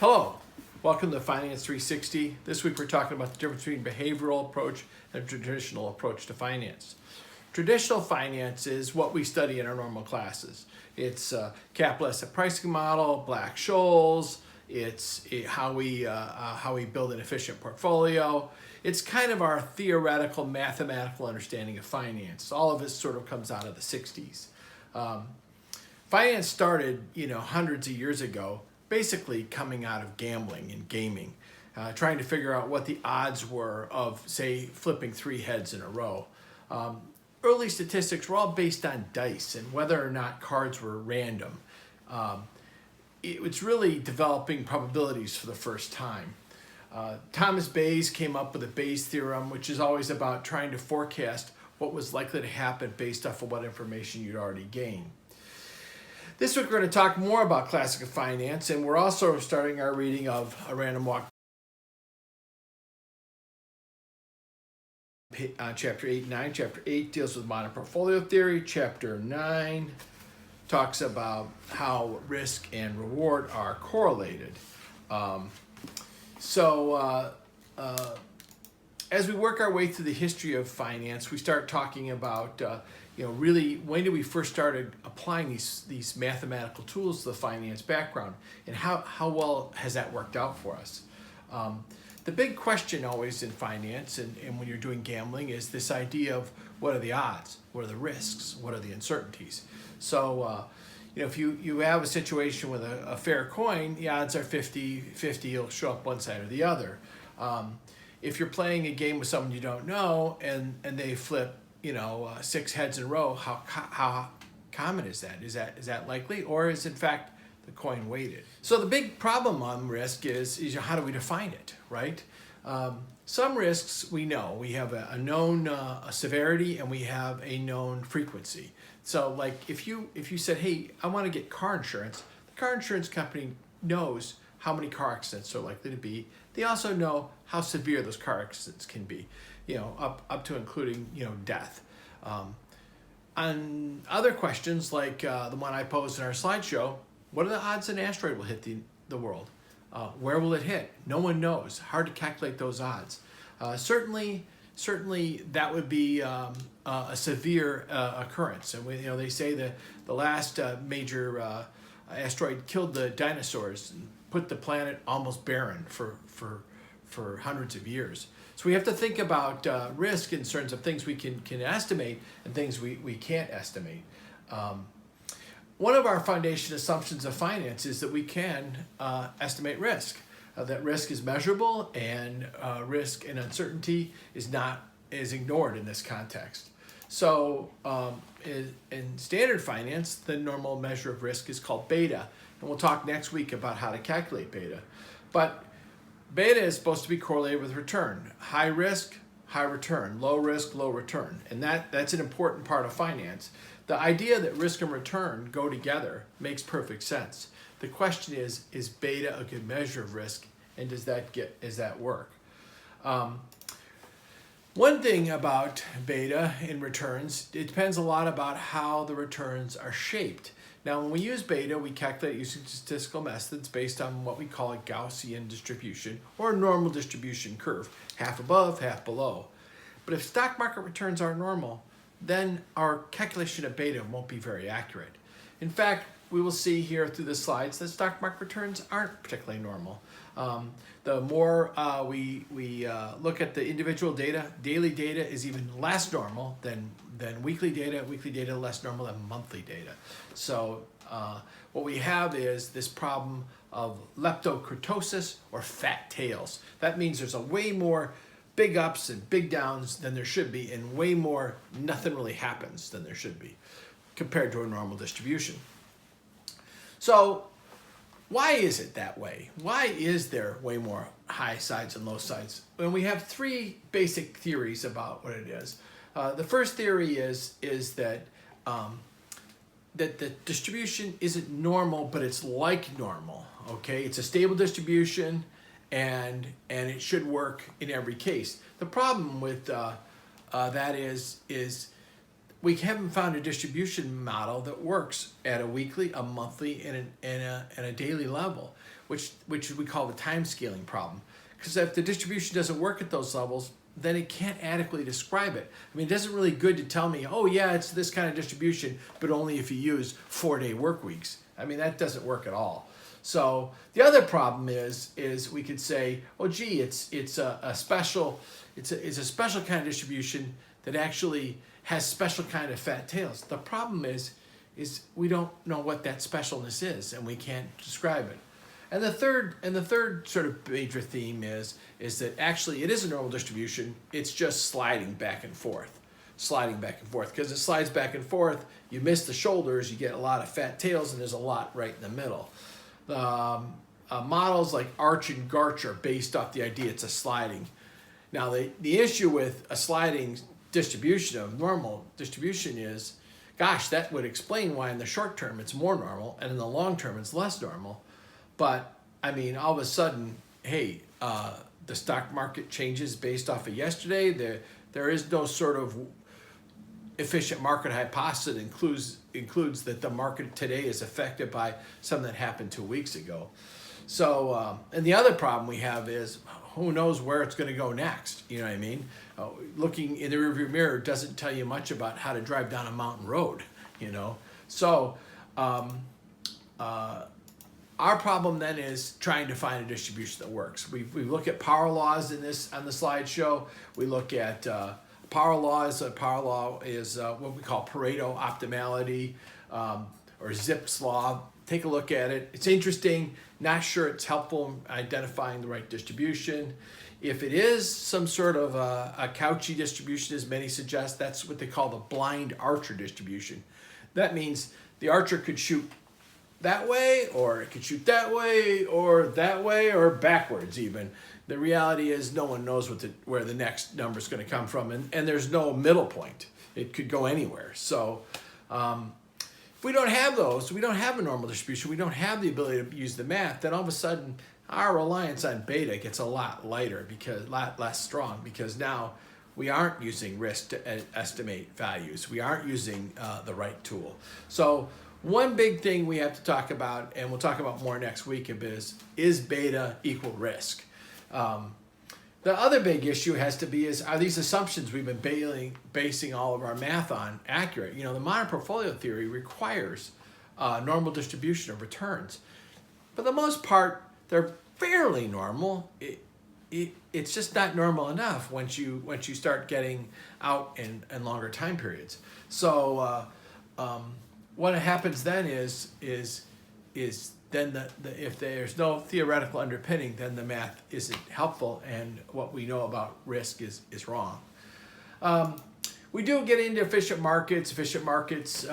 Hello, welcome to Finance 360. This week we're talking about the difference between behavioral approach and traditional approach to finance. Traditional finance is what we study in our normal classes. It's capital asset pricing model, Black-Scholes. It's how we build an efficient portfolio. It's kind of our theoretical mathematical understanding of finance. All of it sort of comes out of the 60s. Finance started, hundreds of years ago, basically coming out of gambling and gaming, trying to figure out what the odds were of, say, flipping 3 heads in a row. Early statistics were all based on dice and whether or not cards were random. It was really developing probabilities for the first time. Thomas Bayes came up with the Bayes theorem, which is always about trying to forecast what was likely to happen based off of what information you'd already gained. This week we're going to talk more about classical finance, and we're also starting our reading of A Random Walk, chapter 8 and 9. Chapter 8 deals with modern portfolio theory. Chapter 9 talks about how risk and reward are correlated. As we work our way through the history of finance, we start talking about really when did we first started applying these mathematical tools to the finance background, and how well has that worked out for us. The big question always in finance and when you're doing gambling is this idea of what are the odds, what are the risks, what are the uncertainties. So if you have a situation with a fair coin, the odds are 50-50, it'll show up one side or the other. If you're playing a game with someone you don't know and they flip 6 heads in a row, how common is that? Is that likely, or is in fact the coin weighted? So the big problem on risk is how do we define it, right? Some risks we know. We have a known severity and we have a known frequency. So like if you said, hey, I want to get car insurance, the car insurance company knows how many car accidents are likely to be. They also know how severe those car accidents can be, up to including, death. On other questions, like the one I posed in our slideshow, what are the odds an asteroid will hit the world? Where will it hit? No one knows. Hard to calculate those odds. Certainly that would be a severe occurrence. And they say that the last major asteroid killed the dinosaurs and put the planet almost barren for hundreds of years. So we have to think about risk in terms of things we can estimate and things we can't estimate. One of our foundation assumptions of finance is that we can estimate risk, that risk is measurable, and risk and uncertainty is ignored in this context. So in standard finance, the normal measure of risk is called beta, and we'll talk next week about how to calculate beta. But beta is supposed to be correlated with return. High risk, high return. Low risk, low return. And that's an important part of finance. The idea that risk and return go together makes perfect sense. The question is beta a good measure of risk, and does that work? One thing about beta in returns, it depends a lot about how the returns are shaped. Now, when we use beta, we calculate using statistical methods based on what we call a Gaussian distribution or a normal distribution curve, half above, half below. But if stock market returns are normal, then our calculation of beta won't be very accurate. In fact, we will see here through the slides that stock market returns aren't particularly normal. The more we look at the individual data, daily data is even less normal than weekly data. Weekly data less normal than monthly data. So what we have is this problem of leptokurtosis, or fat tails. That means there's a way more big ups and big downs than there should be, and way more nothing really happens than there should be compared to a normal distribution. So why is it that way? Why is there way more high sides and low sides? And we have 3 basic theories about what it is. The first theory is that that the distribution isn't normal, but it's like normal. Okay, it's a stable distribution, and it should work in every case. The problem with that is we haven't found a distribution model that works at a weekly, a monthly, and a daily level, which we call the time scaling problem. Because if the distribution doesn't work at those levels, then it can't adequately describe it. I mean, it doesn't really good to tell me, oh yeah, it's this kind of distribution, but only if you use 4-day work weeks. I mean, that doesn't work at all. So the other problem is we could say, oh gee, it's a special kind of distribution that actually has special kind of fat tails. The problem is we don't know what that specialness is, and we can't describe it. And the third sort of major theme is that actually it is a normal distribution. It's just sliding back and forth. Because it slides back and forth, you miss the shoulders, you get a lot of fat tails, and there's a lot right in the middle. Models like Arch and Garch are based off the idea it's a sliding. Now the issue with a sliding distribution of normal distribution is, gosh, that would explain why in the short term it's more normal and in the long term it's less normal. But I mean, all of a sudden, hey, the stock market changes based off of yesterday. There is no sort of efficient market hypothesis that includes that the market today is affected by something that happened 2 weeks ago. So, and the other problem we have is who knows where it's going to go next. You know what I mean? Looking in the rearview mirror doesn't tell you much about how to drive down a mountain road. You know, so. Our problem then is trying to find a distribution that works. We look at power laws on the slideshow. We look at power laws. Power law is what we call Pareto optimality or Zipf's law. Take a look at it. It's interesting. Not sure it's helpful in identifying the right distribution. If it is some sort of a Cauchy distribution, as many suggest, that's what they call the blind archer distribution. That means the archer could shoot that way, or it could shoot that way, or backwards even. The reality is no one knows where the next number is going to come from, and there's no middle point. It could go anywhere. So if we don't have those, we don't have a normal distribution, we don't have the ability to use the math, then all of a sudden our reliance on beta gets a lot lighter, a lot less strong, because now we aren't using risk to estimate values. We aren't using the right tool. So one big thing we have to talk about, and we'll talk about more next week, is beta equal risk? The other big issue has to be are these assumptions we've been basing all of our math on accurate? You know, the modern portfolio theory requires normal distribution of returns. For the most part, they're fairly normal. It's just not normal enough once you start getting out in longer time periods. So what happens then is then if there's no theoretical underpinning, then the math isn't helpful, and what we know about risk is wrong. We do get into efficient markets. Efficient markets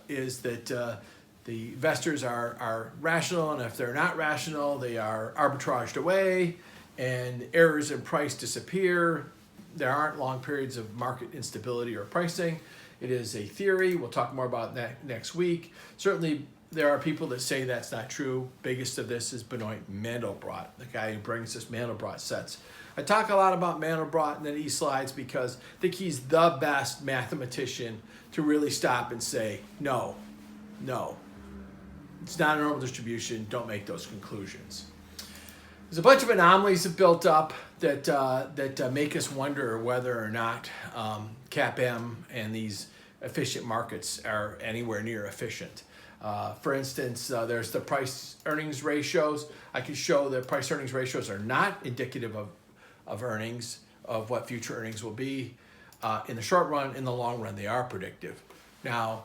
is that the investors are rational, and if they're not rational, they are arbitraged away, and errors in price disappear. There aren't long periods of market instability or pricing. It is a theory. We'll talk more about that next week. Certainly, there are people that say that's not true. Biggest of this is Benoit Mandelbrot, the guy who brings us Mandelbrot sets. I talk a lot about Mandelbrot in these slides because I think he's the best mathematician to really stop and say, no, it's not a normal distribution. Don't make those conclusions. There's a bunch of anomalies that built up that make us wonder whether or not CAPM and these efficient markets are anywhere near efficient. For instance, there's the price-earnings ratios. I can show that price-earnings ratios are not indicative of earnings, of what future earnings will be. In the short run, in the long run, they are predictive. Now,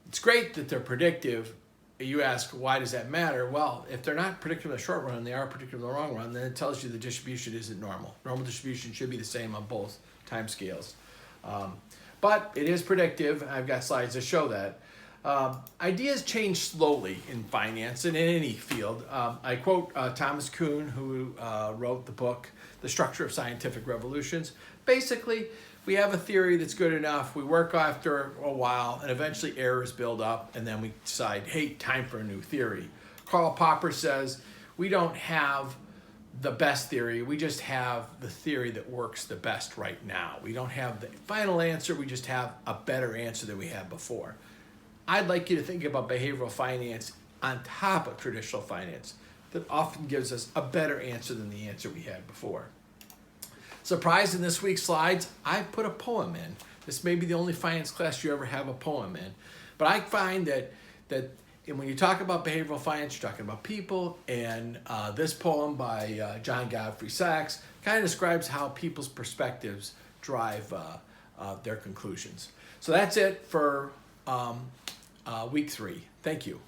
it's great that they're predictive. You ask, why does that matter? Well, if they're not predictive in the short run and they are predictive in the long run, then it tells you the distribution isn't normal. Normal distribution should be the same on both time scales. But it is predictive. I've got slides to show that. Ideas change slowly in finance and in any field. I quote Thomas Kuhn, who wrote the book, The Structure of Scientific Revolutions. Basically, we have a theory that's good enough, we work after a while, and eventually errors build up, and then we decide, hey, time for a new theory. Karl Popper says, we don't have the best theory. We just have the theory that works the best right now. We don't have the final answer. We just have a better answer than we had before. I'd like you to think about behavioral finance on top of traditional finance. That often gives us a better answer than the answer we had before. Surprise, in this week's slides, I put a poem in. This may be the only finance class you ever have a poem in. But I find that and when you talk about behavioral finance, you're talking about people, and this poem by John Godfrey Sachs kind of describes how people's perspectives drive their conclusions. So that's it for week 3. Thank you.